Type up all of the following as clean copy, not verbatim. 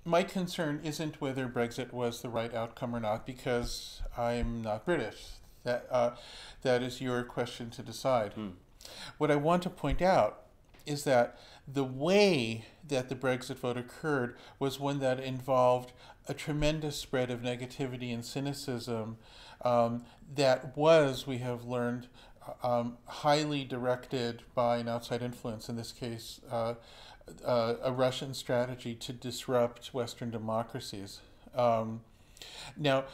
my concern isn't whether Brexit was the right outcome or not, because I'm not British. That is your question to decide. What I want to point out is that the way that the Brexit vote occurred was one that involved a tremendous spread of negativity and cynicism that was, we have learned, highly directed by an outside influence, in this case, a Russian strategy to disrupt Western democracies. Now,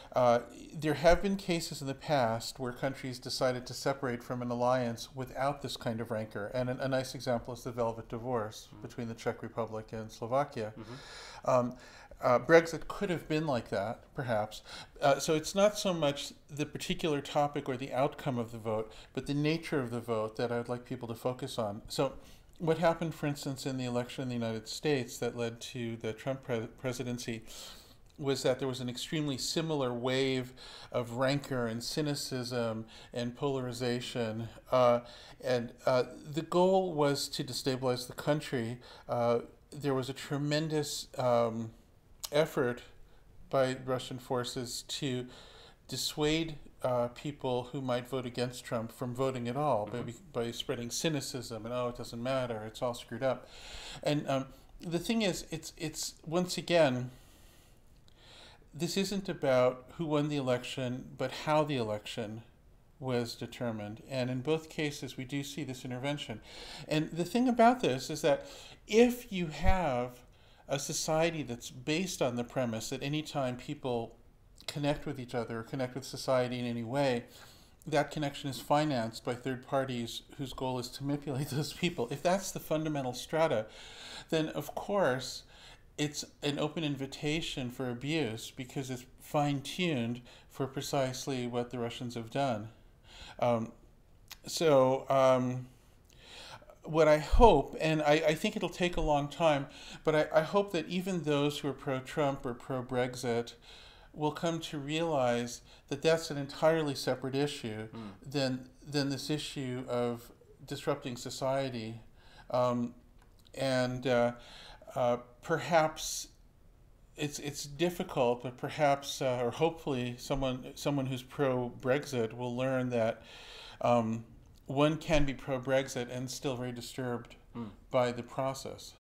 there have been cases in the past where countries decided to separate from an alliance without this kind of rancor, and a nice example is the Velvet Divorce between the Czech Republic and Slovakia. Brexit could have been like that, perhaps. So it's not so much the particular topic or the outcome of the vote, but the nature of the vote that I would like people to focus on. So what happened, for instance, in the election in the United States that led to the Trump presidency was that there was an extremely similar wave of rancor and cynicism and polarization. The goal was to destabilize the country. There was a tremendous effort by Russian forces to dissuade people who might vote against Trump from voting at all by spreading cynicism and, oh, it doesn't matter, it's all screwed up. And the thing is, it's once again, this isn't about who won the election, but how the election was determined. And in both cases, we do see this intervention. And the thing about this is that if you have a society that's based on the premise that any time people connect with each other or connect with society in any way, that connection is financed by third parties whose goal is to manipulate those people. If that's the fundamental strata, then of course it's an open invitation for abuse, because it's fine-tuned for precisely what the Russians have done. What I hope, and I think it'll take a long time, but I hope that even those who are pro-Trump or pro-Brexit will come to realize that that's an entirely separate issue than this issue of disrupting society. Perhaps it's difficult, but perhaps or hopefully someone who's pro-Brexit will learn that one can be pro-Brexit and still very disturbed by the process.